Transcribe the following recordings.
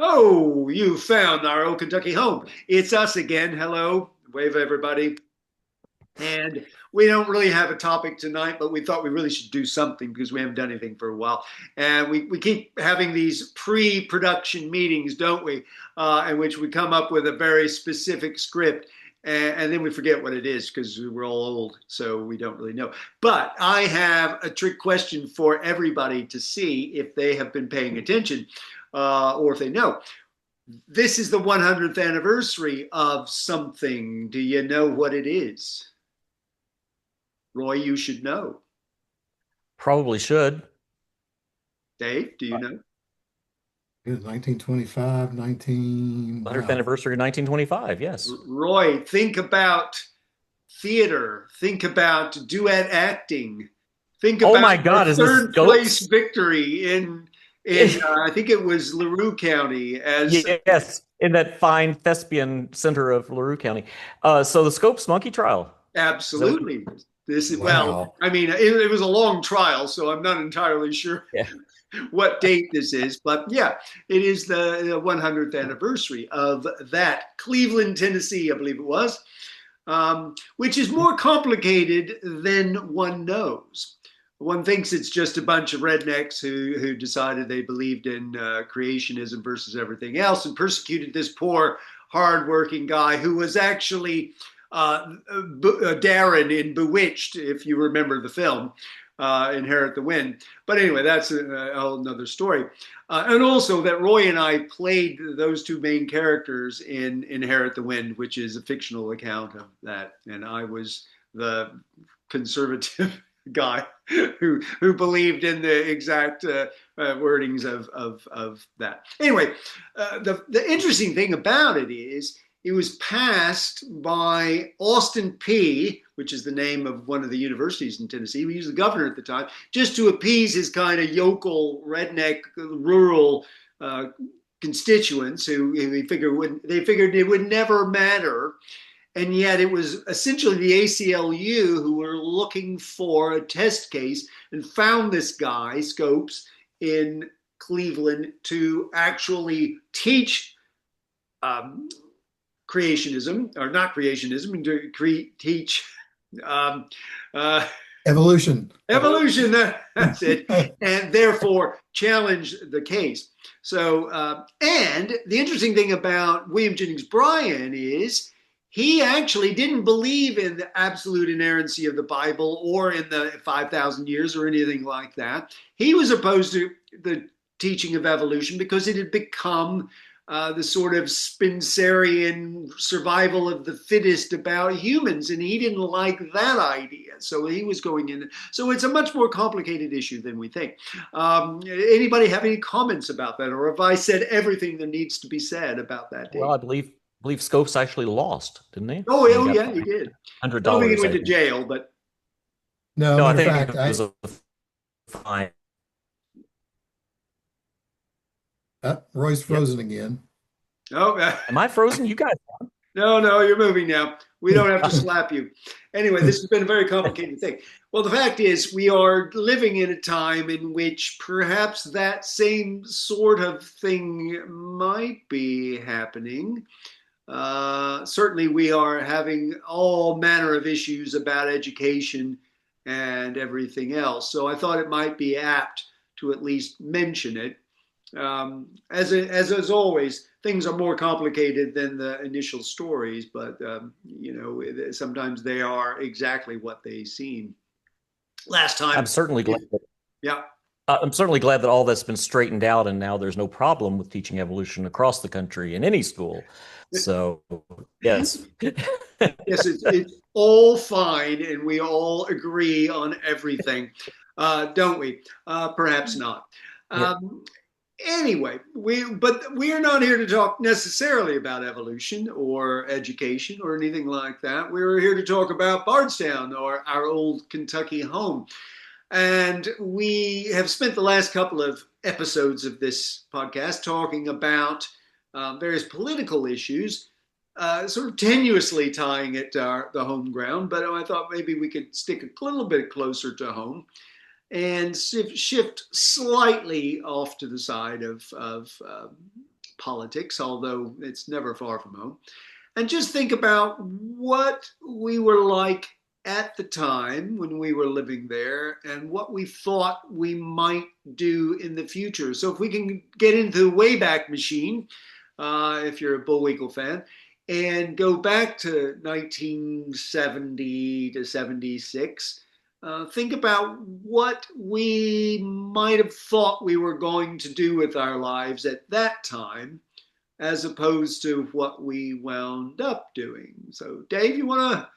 Oh, you found our old Kentucky home. It's us again. Hello. Wave, everybody. And we don't really have a topic tonight, but we thought we really should do something because we haven't done anything for a while. And we keep having these pre production meetings, don't we? In which we come up with a very specific script. And then we forget what it is because we're all old, so we don't really know. But I have a trick question for everybody to see if they have been paying attention or if they know. This is the 100th anniversary of something. Do you know what it is? Roy, you should know. Probably should. Dave, do you know? It was 1925, 100th wow. anniversary of 1925. Yes. Roy, think about theater. Think about duet acting. Think Oh about my our God, is this third place Scopes? victory in I think it was LaRue County as Yes, in that fine thespian center of LaRue County. So the Scopes monkey trial. Is that what absolutely. This is well, Wow. I mean, it was a long trial, so I'm not entirely sure Yeah. what date this is, but yeah, it is the 100th anniversary of that. Cleveland, Tennessee, I believe it was, which is more complicated than one knows. One thinks it's just a bunch of rednecks who decided they believed in creationism versus everything else and persecuted this poor, hardworking guy who was actually Darren in Bewitched, if you remember the film, Inherit the Wind. But anyway, that's a whole another story. And also that Roy and I played those two main characters in Inherit the Wind, which is a fictional account of that. And I was the conservative guy who believed in the exact wordings of that. Anyway, the interesting thing about it is it was passed by Austin Peay, which is the name of one of the universities in Tennessee. He was the governor at the time, just to appease his kind of yokel, redneck, rural constituents who they figured it would never matter. And yet it was essentially the ACLU who were looking for a test case and found this guy, Scopes, in Cleveland to actually teach creationism, or not creationism, and to teach um, uh, Evolution. evolution. That's it, and therefore challenge the case. So, and the interesting thing about William Jennings Bryan is he actually didn't believe in the absolute inerrancy of the Bible or in the 5,000 years or anything like that. He was opposed to the teaching of evolution because it had become the sort of Spencerian survival of the fittest about humans, and he didn't like that idea. So he was going in. So it's a much more complicated issue than we think. Anybody have any comments about that, or have I said everything that needs to be said about that Well, I date? believe Scopes actually lost, didn't he? Oh, And he oh got yeah, he fined did. I don't think he $100, went I to think. jail, but No, No, I matter of think fact, it was a fine. Roy's Yep. frozen again. oh, Am I frozen? You guys? no, no, you're moving now. We don't have to slap you. Anyway, this has been a very complicated thing. Well, the fact is, we are living in a time in which perhaps that same sort of thing might be happening. Certainly, we are having all manner of issues about education and everything else. So I thought it might be apt to at least mention it. As always, things are more complicated than the initial stories, but sometimes they are exactly what they seem. Last I'm time, certainly glad that yeah, I'm certainly glad that all that's been straightened out, and now there's no problem with teaching evolution across the country in any school. So, yes. yes, it's all fine, and we all agree on everything, don't we? Perhaps not. Yeah. Um, anyway, but we're not here to talk necessarily about evolution or education or anything like that. We're here to talk about Bardstown, or our old Kentucky home. And we have spent the last couple of episodes of this podcast talking about various political issues, sort of tenuously tying it to the home ground. But I thought maybe we could stick a little bit closer to home and shift slightly off to the side of politics, although it's never far from home. And just think about what we were like at the time when we were living there and what we thought we might do in the future. So if we can get into the Wayback Machine, if you're a Bullwinkle fan, and go back to 1970 to 76, think about what we might have thought we were going to do with our lives at that time, as opposed to what we wound up doing. So, Dave, you want to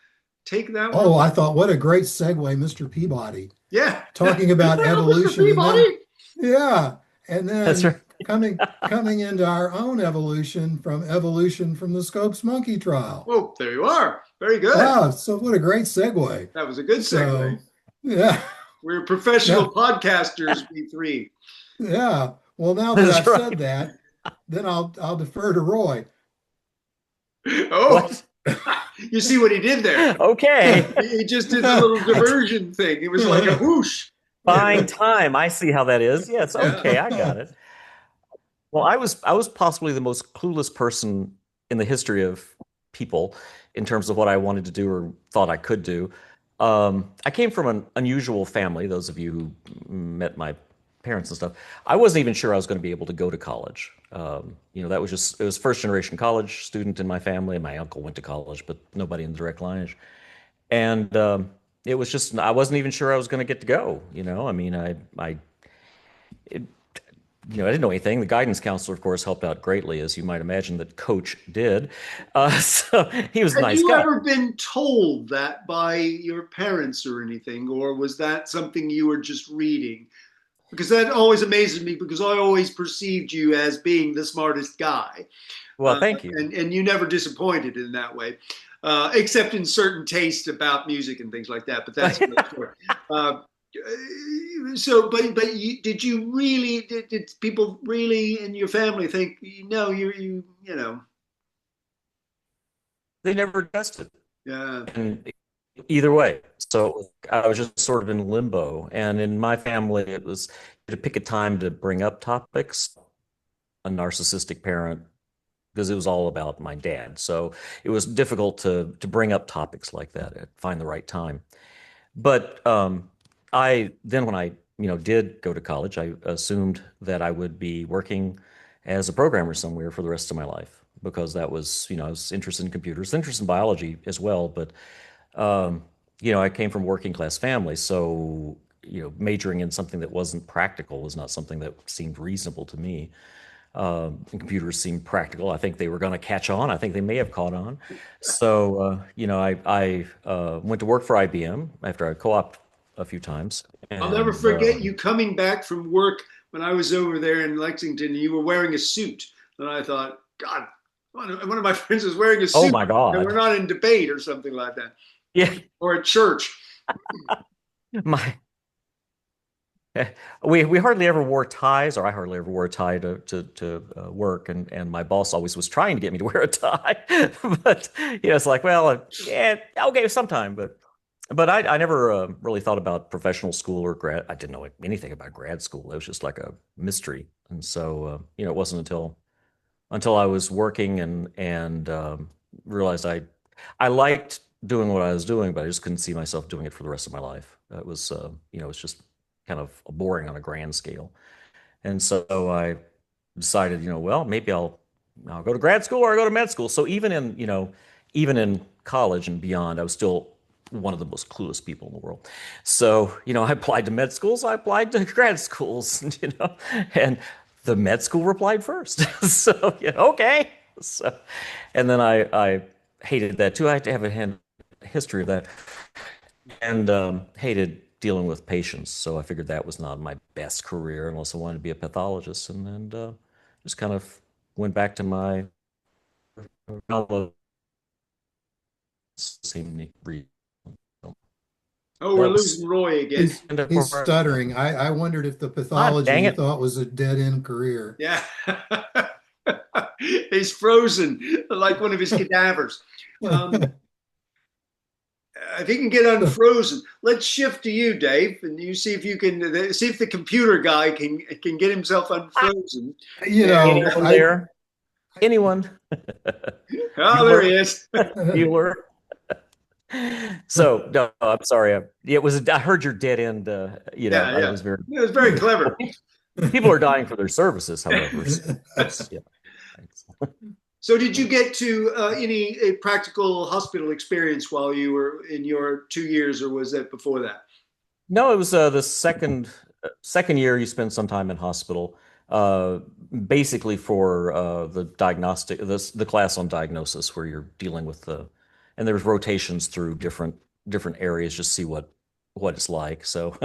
take that one? Oh, I thought, what a great segue, Mr. Peabody. Yeah. Talking about evolution. Mr. Peabody? Yeah. And That's then right. coming into our own evolution from the Scopes monkey trial. Oh, there you are. Very good. Wow. So what a great segue. That was a good segue. So, yeah. We're professional podcasters, we three. Yeah. Well, now that That's I've right. said that, then I'll defer to Roy. Oh, you see what he did there? Okay. He just did a little diversion thing. It was like a whoosh. Fine time. I see how that is. Yes. Okay. I got it. Well, I was possibly the most clueless person in the history of people in terms of what I wanted to do or thought I could do. I came from an unusual family. Those of you who met my parents and stuff, I wasn't even sure I was going to be able to go to college. That was it was first generation college student in my family. My uncle went to college, but nobody in the direct lineage. And it was just, I wasn't even sure I was going to get to go. I mean, I didn't know anything. The guidance counselor, of course, helped out greatly, as you might imagine that Coach did. So he was a nice guy. Had you ever been told that by your parents or anything, or was that something you were just reading? Because that always amazes me, because I always perceived you as being the smartest guy. Well, thank you. And you never disappointed in that way, except in certain tastes about music and things like that. But that's another story. Did you really? Did people really in your family think, no, you know? They never tested. Yeah. And either way, so I was just sort of in limbo. And in my family, it was to pick a time to bring up topics. A narcissistic parent, because it was all about my dad. So it was difficult to bring up topics like that, find the right time. But when I did go to college, I assumed that I would be working as a programmer somewhere for the rest of my life, because that was, I was interested in computers, interested in biology as well. But I came from a working class family, so majoring in something that wasn't practical was not something that seemed reasonable to me. And computers seemed practical. I think they were going to catch on. I think they may have caught on. So, I went to work for IBM after I co-opted a few times. I'll never forget you coming back from work when I was over there in Lexington, and you were wearing a suit. And I thought, God, one of my friends is wearing a suit. Oh my God. And we're not in debate or something like that. Yeah. Or at church. We hardly ever wore ties, or I hardly ever wore a tie to work, and my boss always was trying to get me to wear a tie, but it's like, well, yeah, okay, sometime, but I never really thought about professional school or grad. I didn't know anything about grad school. It was just like a mystery, and so it wasn't until I was working and realized I liked doing what I was doing, but I just couldn't see myself doing it for the rest of my life. It was it's just kind of boring on a grand scale. And so I decided, well, maybe I'll go to grad school or I'll go to med school. So even in college and beyond, I was still one of the most clueless people in the world. So, I applied to med schools, I applied to grad schools, and the med school replied first. So, okay. So, and then I hated that too. I had to have a history of that, and hated dealing with patients. So I figured that was not my best career unless I wanted to be a pathologist, and then just kind of went back to my same reason. Oh, we're losing Roy again. He's stuttering. I wondered if the pathology you thought was a dead-end career. Yeah. He's frozen like one of his cadavers. If he can get unfrozen, let's shift to you, Dave, and you see if you can see if the computer guy can get himself unfrozen. There. Anyone? Oh, there Bueller? he is. Bueller? So no, I'm sorry. It was. I heard your dead end. Yeah, I yeah. was very. It was very clever. People are dying for their services, however. So that's, yeah. Thanks. So, did you get to any practical hospital experience while you were in your 2 years, or was that before that? No, it was the second year you spend some time in hospital, uh, basically for the diagnostic the class on diagnosis where you're dealing with and there's rotations through different areas just see what it's like. So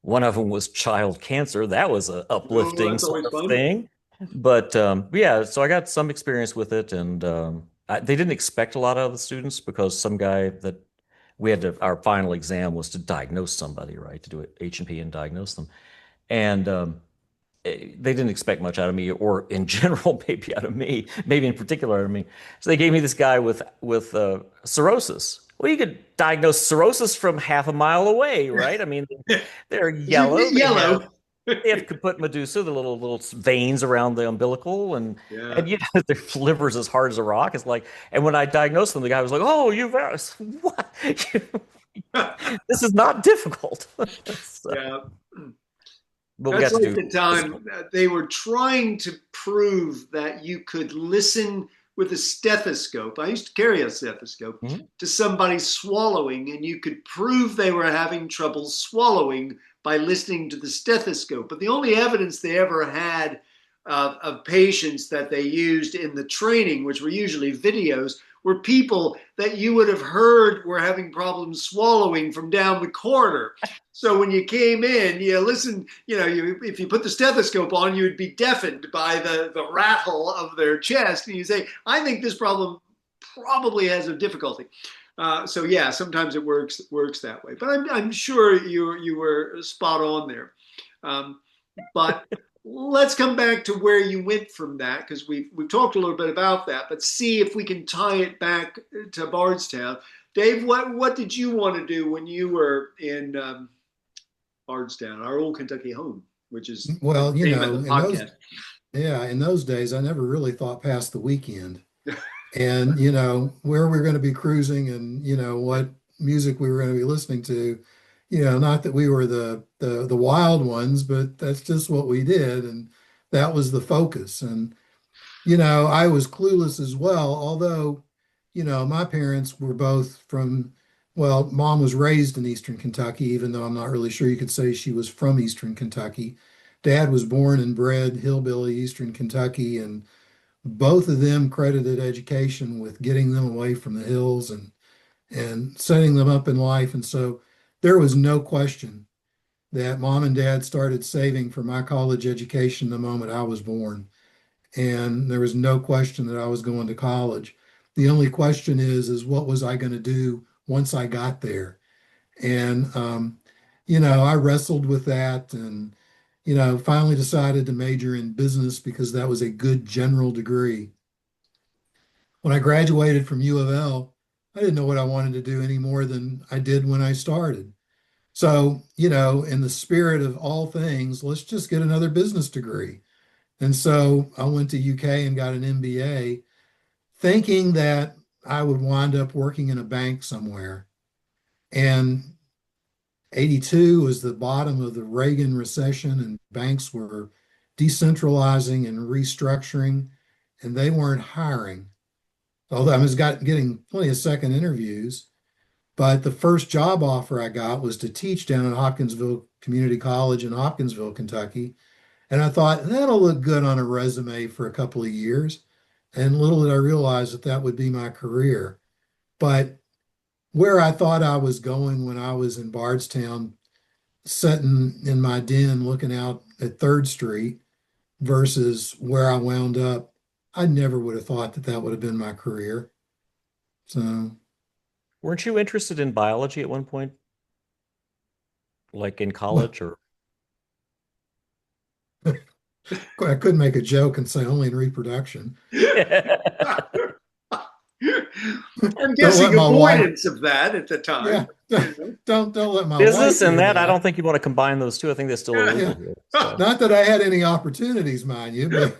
one of them was child cancer. That was a Oh, uplifting that's sort always of fun. thing. But yeah, so I got some experience with it, and they didn't expect a lot out of the students because some guy that we had to, our final exam was to diagnose somebody, right? To do it H&P and diagnose them. And they didn't expect much out of me, or in general, maybe out of me, maybe in particular out of me. So they gave me this guy with cirrhosis. Well, you could diagnose cirrhosis from half a mile away, right? I mean, they're You yellow. get yellow. They have kaput medusa, the little veins around the umbilical, Yeah. and their liver's as hard as a rock. It's like, and when I diagnosed them, the guy was like, "Oh, you've what? This is not difficult." So, Yeah. but we That's got to like do the physical. time that they were trying to prove that you could listen with a stethoscope. I used to carry a stethoscope Mhm. to somebody swallowing, and you could prove they were having trouble swallowing by listening to the stethoscope. But the only evidence they ever had of patients that they used in the training, which were usually videos, were people that you would have heard were having problems swallowing from down the corridor. So when you came in, you listened, if you put the stethoscope on, you would be deafened by the rattle of their chest. And you say, I think this problem probably has a difficulty. So yeah, sometimes it works that way. But I'm sure you were spot on there. But let's come back to where you went from that, because we've talked a little bit about that. But see if we can tie it back to Bardstown. Dave, what did you want to do when you were in Bardstown, our old Kentucky home, which is the Well, name of the podcast? in those days, I never really thought past the weekend. And, where we're going to be cruising and, what music we were going to be listening to, not that we were the wild ones, but that's just what we did. And that was the focus. And, I was clueless as well, although, my parents were both from, well, mom was raised in Eastern Kentucky, even though I'm not really sure you could say she was from Eastern Kentucky. Dad was born and bred hillbilly Eastern Kentucky, and both of them credited education with getting them away from the hills and setting them up in life. And so there was no question that mom and dad started saving for my college education the moment I was born. And there was no question that I was going to college. The only question is what was I going to do once I got there? And I wrestled with that and finally decided to major in business because that was a good general degree. When I graduated from U of L, I didn't know what I wanted to do any more than I did when I started. So, in the spirit of all things, let's just get another business degree. And so I went to UK and got an MBA, thinking that I would wind up working in a bank somewhere. And 82 was the bottom of the Reagan recession, and banks were decentralizing and restructuring, and they weren't hiring. Although I was getting plenty of second interviews, but the first job offer I got was to teach down at Hopkinsville Community College in Hopkinsville, Kentucky. And I thought that'll look good on a resume for a couple of years. And little did I realize that that would be my career. But where I thought I was going when I was in Bardstown, sitting in my den looking out at Third Street versus where I wound up, I never would have thought that that would have been my career. So Weren't you interested in biology at one point, like in well, college or? I could make a joke and say only in reproduction. I'm Don't let guessing my wife, avoidance of that at the time. yeah, don't let my Business wife and hear that, I that. don't think you want to combine those two. I think that's still Yeah. illegal Yeah, here. So. not that I had any opportunities, mind you, but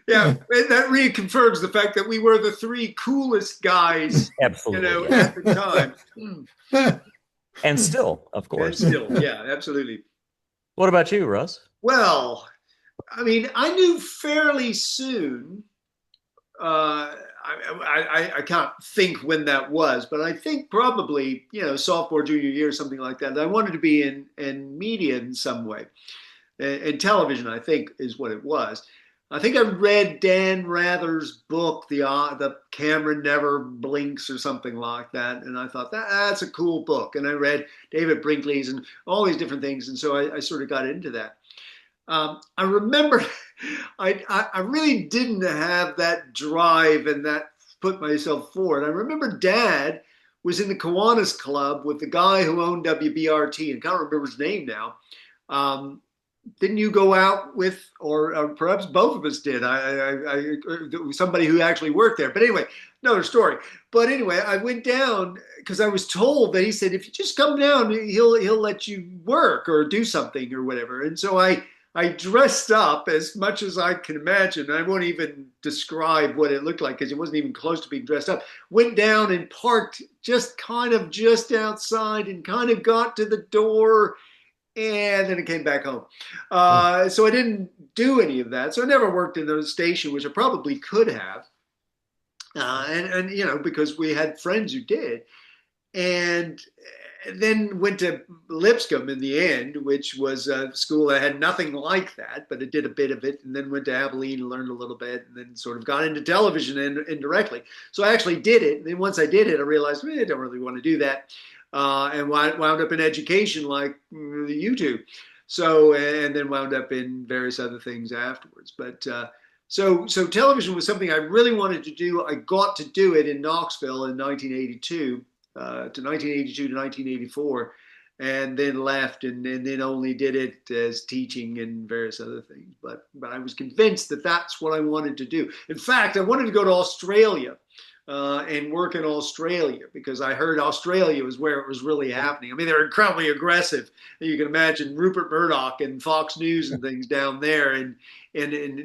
Yeah, and that reconfirms the fact that we were the three coolest guys, Absolutely, yeah. at the time. And still, of And course. still, yeah, absolutely. What about you, Russ? Well, I mean, I knew fairly soon. I can't think when that was, but I think probably sophomore, junior year, something like that. I wanted to be in media in some way, and television. I think is what it was. I think I read Dan Rather's book, the Camera Never Blinks or something like that, and I thought that's a cool book. And I read David Brinkley's and all these different things, and so I sort of got into that. I remember I really didn't have that drive and that put myself forward. I remember Dad was in the Kiwanis Club with the guy who owned WBRT, and I can't remember his name now. Um, didn't you go out with, or perhaps both of us did? Somebody who actually worked there. But anyway, another story. But anyway, I went down because I was told that he said if you just come down, he'll let you work or do something or whatever. And so I dressed up as much as I can imagine. I won't even describe what it looked like because it wasn't even close to being dressed up. Went down and parked just outside and kind of got to the door, and then it came back home. So I didn't do any of that. So I never worked in the station, which I probably could have. And because we had friends who did. And then went to Lipscomb in the end, which was a school that had nothing like that, but it did a bit of it, and then went to Abilene and learned a little bit, and then sort of got into television indirectly. So I actually did it. And then once I did it, I realized I don't really want to do that, and wound up in education like YouTube. So, and then wound up in various other things afterwards. But so television was something I really wanted to do. I got to do it in Knoxville in 1982. To 1982 to 1984, and then left, and then only did it as teaching and various other things. But I was convinced that that's what I wanted to do. In fact, I wanted to go to Australia and work in Australia because I heard Australia was where it was really happening. I mean, they're incredibly aggressive. You can imagine Rupert Murdoch and Fox News and things down there in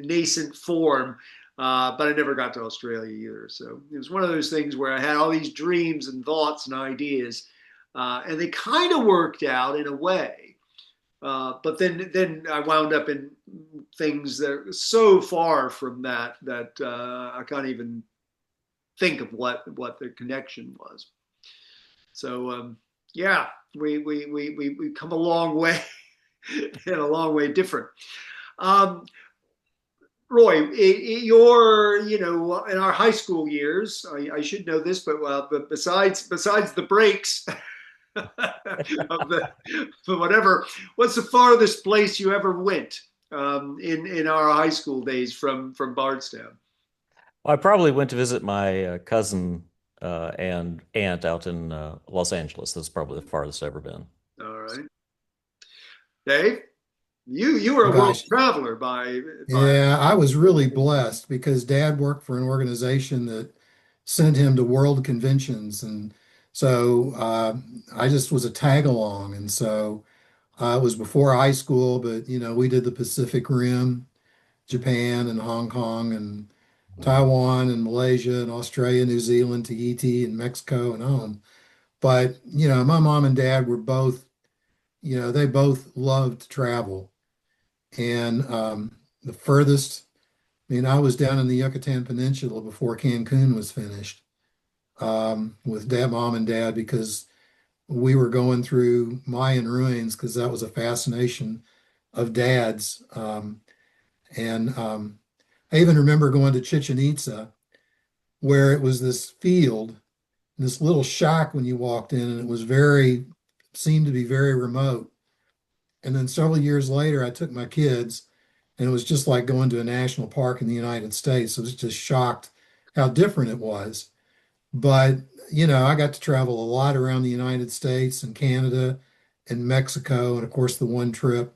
nascent form. But I never got to Australia either. So it was one of those things where I had all these dreams and thoughts and ideas, and they kind of worked out in a way. But then I wound up in things that are so far from that I can't even think of what the connection was. So yeah, we come a long way and a long way different. Roy, in our high school years, I should know this, but besides the breaks of the whatever, what's the farthest place you ever went in our high school days from Bardstown? Well, I probably went to visit my cousin and aunt out in Los Angeles. That's probably the farthest I've ever been. All right, Dave, you were a world Gosh, traveler by yeah, I was really blessed because Dad worked for an organization that sent him to world conventions, and so I just was a tag along, and so it was before high school, but we did the Pacific Rim, Japan and Hong Kong and Taiwan and Malaysia and Australia, New Zealand, Tahiti and Mexico and home. But my mom and dad were both, they both loved to travel. And the furthest, I mean, I was down in the Yucatan Peninsula before Cancun was finished with dad, mom, and dad because we were going through Mayan ruins because that was a fascination of dad's. And I even remember going to Chichen Itza where it was this field, this little shack when you walked in, and it was seemed to be very remote. And then several years later, I took my kids, and it was just like going to a national park in the United States. I was just shocked how different it was. But, I got to travel a lot around the United States and Canada and Mexico. And of course, the one trip,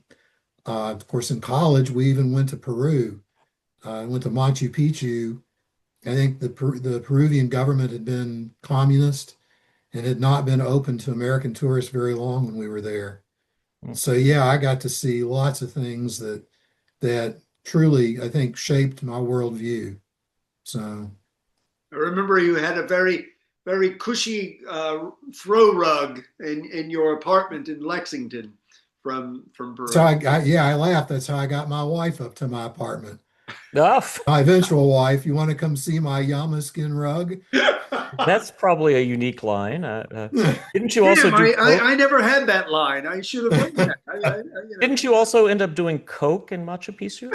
of course, in college, we even went to Peru. I went to Machu Picchu. I think the Peruvian government had been communist and had not been open to American tourists very long when we were there. Hmm. So yeah, I got to see lots of things that truly, I think, shaped my worldview. So, I remember you had a very cushy throw rug in your apartment in Lexington from so Peru. yeah, I laughed. That's how I got my wife up to my apartment. Oh, My eventual wife, you want to come see my llama skin rug? that's probably a unique line. Didn't you also Damn, do coke? I never had that line. I should have known that. Didn't you also end up doing coke in Machu Picchu?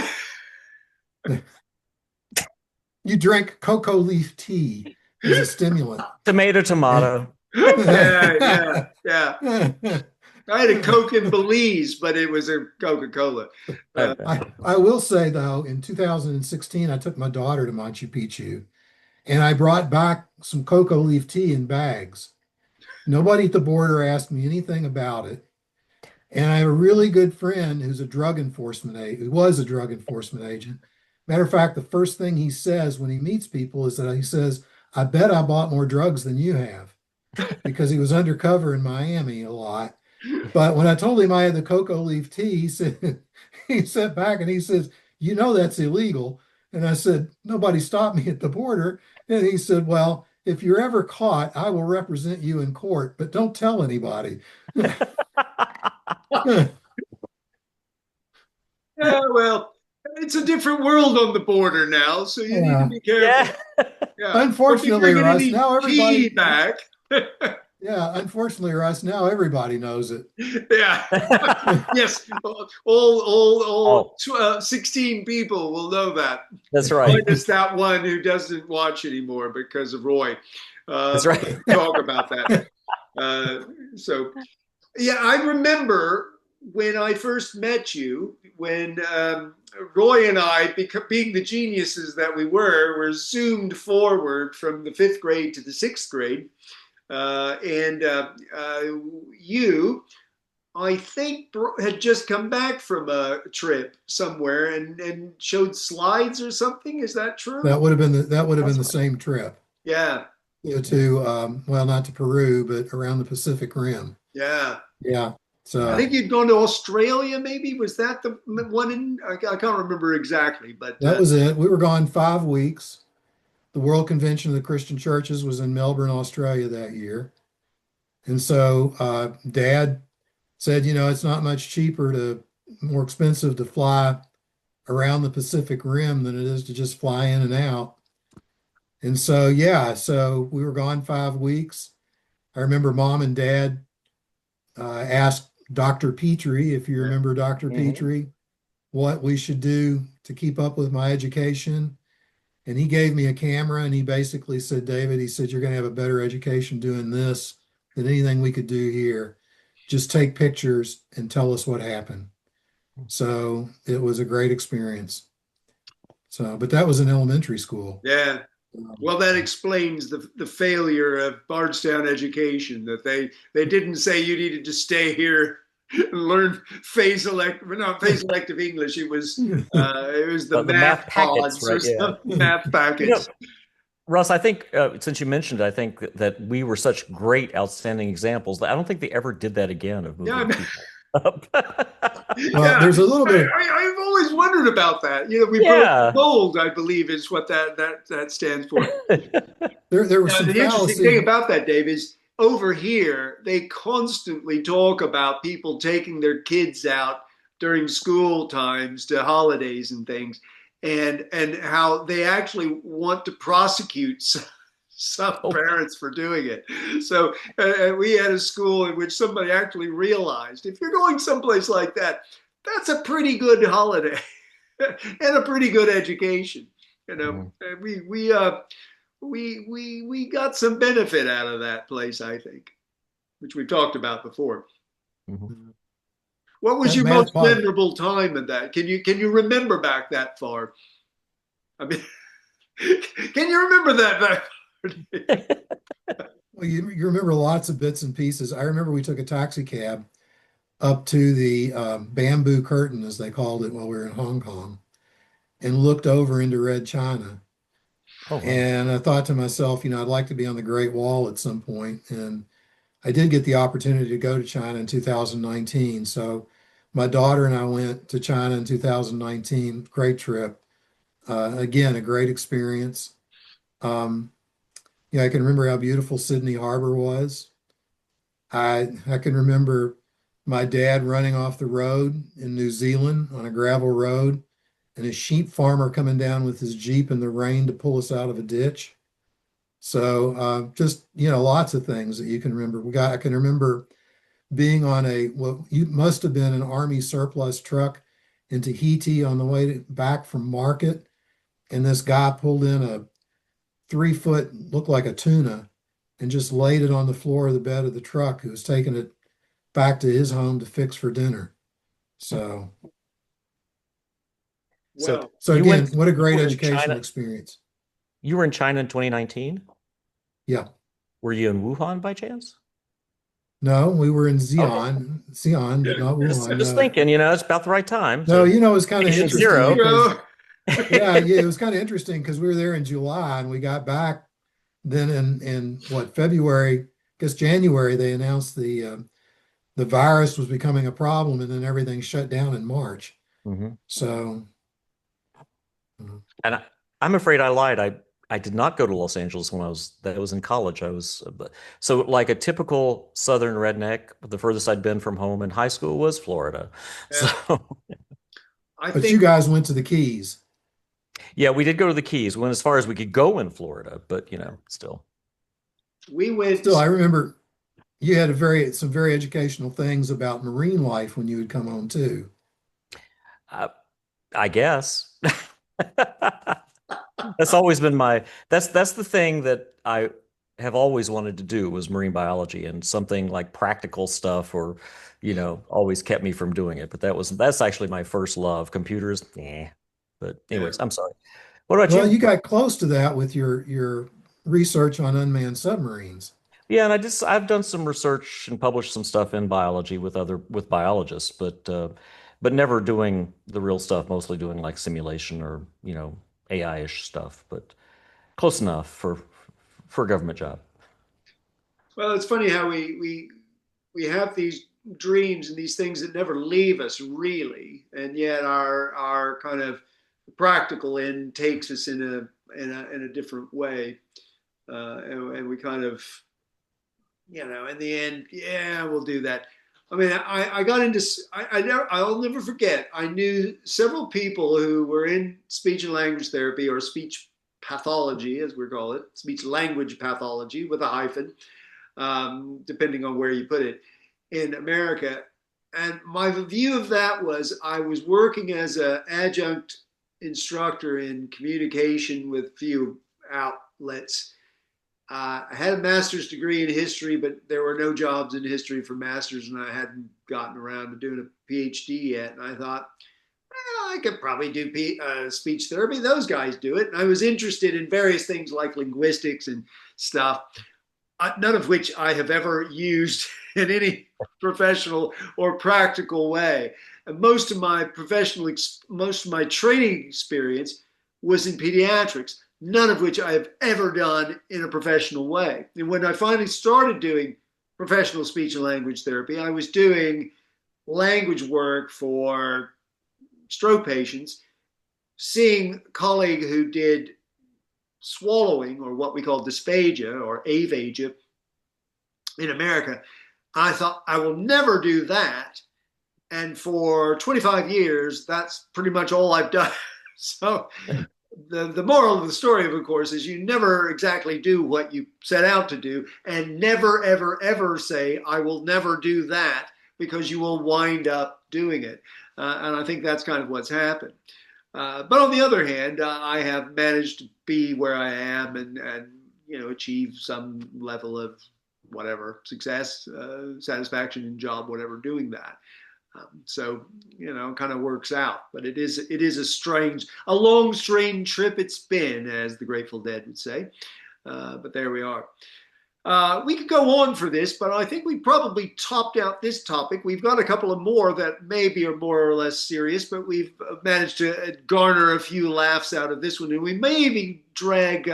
You drink cocoa leaf tea as a stimulant. Tomato, tomato. Yeah, yeah, yeah. I had a Coke in Belize, but it was a Coca-Cola. Uh, Okay. I will say though, in 2016, I took my daughter to Machu Picchu and I brought back some cocoa leaf tea in bags. Nobody at the border asked me anything about it. And I have a really good friend who's a drug enforcement agent, who was a drug enforcement agent. Matter of fact, the first thing he says when he meets people is that he says, I bet I bought more drugs than you have, because he was undercover in Miami a lot. But when I told him I had the cocoa leaf tea, he said, he sat back and he says, you know, that's illegal. And I said, nobody stopped me at the border. And he said, well, if you're ever caught, I will represent you in court, but don't tell anybody. yeah, well, it's a different world on the border now, so you need to Yeah. be careful. Yeah. Yeah, don't be Unfortunately, bringing Russ, any now tea everybody, back. yeah, unfortunately, Russ, now everybody knows it. Yeah. Yes, Oh, 16 people will know that. that's right. Minus that one who doesn't watch anymore because of Roy. That's But right. we'll talk about that. So, yeah, I remember when I first met you, when Roy and I, being the geniuses that we were zoomed forward from the fifth grade to the sixth grade. And you, I think, had just come back from a trip somewhere and showed slides or something. Is that true? That would have been That's the right. same trip, Yeah, to well, not to Peru, but around the Pacific Rim. yeah. Yeah. I So think you'd gone to Australia, maybe. Was that the one in? I can't remember exactly, but that was it. We were gone 5 weeks. The World Convention of the Christian Churches was in Melbourne, Australia that year. And so Dad said, you know, it's not much more expensive to fly around the Pacific Rim than it is to just fly in and out. And so, yeah, so we were gone 5 weeks. I remember Mom and Dad asked Dr. Petrie, if you yeah, remember Dr. Mhm. Petrie, what we should do to keep up with my education. And he gave me a camera and he basically said, David, he said, you're going to have a better education doing this than anything we could do here. Just take pictures and tell us what happened. So it was a great experience. So, but that was in elementary school. yeah. Well, that explains the failure of Bardstown education. That they didn't say you needed to stay here and learn phase elective English. It was the The math math packets, pods or right? Yeah. some math You know, packets. Russ, I think since you mentioned it, I think that we were such great, outstanding examples that I don't think they ever did that again of Yeah, moving people up. Well, yeah. there's a little bit of, I've always wondered about that. You know, we broke the Yeah. mold, I believe, is what that stands for. there was some The interesting thing fallacy. about that, Dave, is over here they constantly talk about people taking their kids out during school times to holidays and things, and how they actually want to prosecute some Oh, parents for doing it. So we had a school in which somebody actually realized if you're going someplace like that, that's a pretty good holiday and a pretty good education. You know, mhm, we got some benefit out of that place, I think, which we've talked about before. mhm. What was That your math most pod, memorable time in that? Can you remember back that far? I mean, can you remember that far? well, you remember lots of bits and pieces. I remember we took a taxi cab up to the bamboo curtain, as they called it, while we were in Hong Kong, and looked over into Red China. Oh, wow. And I thought to myself, you know, I'd like to be on the Great Wall at some point. And I did get the opportunity to go to China in 2019. So My daughter and I went to China in 2019. Great trip. Again, a great experience. Um, yeah, I can remember how beautiful Sydney Harbor was. I can remember my dad running off the road in New Zealand on a gravel road and a sheep farmer coming down with his Jeep in the rain to pull us out of a ditch. So just, lots of things that you can remember. I can remember being on what you must have been an Army surplus truck in Tahiti on the way back from market. And this guy pulled in a 3 foot, looked like a tuna, and just laid it on the floor of the bed of the truck, who was taking it back to his home to fix for dinner. So, So Wow. so you again, went, what a you great were in educational China. experience. You were in China in 2019. Yeah. Were you in Wuhan by chance? No, we were in Okay. Xi'an, but not Just, Wuhan. just No, thinking, it's about the right time no, to it was kind of patient interesting zero. because, Go. yeah, it was kind of interesting because we were there in July and we got back then in what, February, I guess January, they announced the virus was becoming a problem, and then everything shut down in March. Hmm. So, And I'm afraid I lied. I did not go to Los Angeles when that was in college. So like a typical Southern redneck. The furthest I'd been from home in high school was Florida. So Yeah. I but you think guys went to the Keys. yeah, we did go to the Keys. We went as far as we could go in Florida, but still. we went. Still, I remember you had some very educational things about marine life when you would come home too. I, I guess. That's always been that's the thing that I have always wanted to do was marine biology, and something like practical stuff or always kept me from doing it. But that's actually my first love. Computers, yeah. But Yeah. anyways, I'm sorry. What about Well, you? you got close to that with your research on unmanned submarines. Yeah, and I've done some research and published some stuff in biology with biologists, but never doing the real stuff, mostly doing like simulation or, AI-ish stuff, but close enough for a government job. Well, it's funny how we have these dreams and these things that never leave us really, and yet our kind of practical end takes us in a different way, and we kind of in the end, yeah, we'll do that. I mean, I got into I'll never forget. I knew several people who were in speech and language therapy or speech pathology, as we call it, speech language pathology with a hyphen, depending on where you put it, in America. And my view of that was I was working as an adjunct instructor in communication with few outlets. I had a master's degree in history, but there were no jobs in history for masters, and I hadn't gotten around to doing a PhD yet. And I thought, well, I could probably do speech therapy. Those guys do it. And I was interested in various things like linguistics and stuff, none of which I have ever used in any professional or practical way. And most of my training experience was in pediatrics, none of which I have ever done in a professional way. And when I finally started doing professional speech and language therapy, I was doing language work for stroke patients, seeing a colleague who did swallowing, or what we call dysphagia or aphasia in America. I thought, I will never do that. And for 25 years, that's pretty much all I've done. So the moral of the story, of course, is you never exactly do what you set out to do, and never, ever, ever say, I will never do that, because you will wind up doing it. And I think that's kind of what's happened. But on the other hand, I have managed to be where I am and achieve some level of whatever success, satisfaction in job, whatever, doing that. So kind of works out. But it is a long, strange trip it's been, as the Grateful Dead would say. But there we are. We could go on for this, but I think we probably topped out this topic. We've got a couple of more that maybe are more or less serious, but we've managed to garner a few laughs out of this one. And we may even drag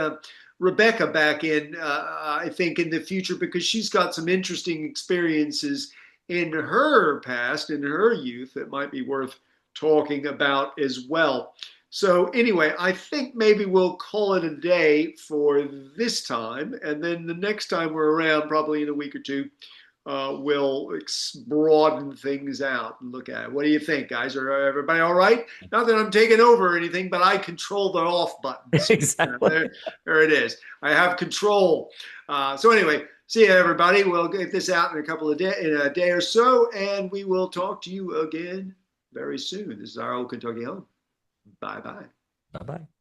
Rebecca back in, I think, in the future, because she's got some interesting experiences in her past, in her youth, that might be worth talking about as well. So anyway, I think maybe we'll call it a day for this time. And then the next time we're around, probably in a week or two, we'll broaden things out and look at it. What do you think, guys? Are everybody all right? Not that I'm taking over or anything, but I control the off button. So, Exactly. there it is. I have control. So anyway, see you, everybody. We'll get this out in a day or so, and we will talk to you again very soon. This is our old Kentucky home. Bye-bye. Bye bye.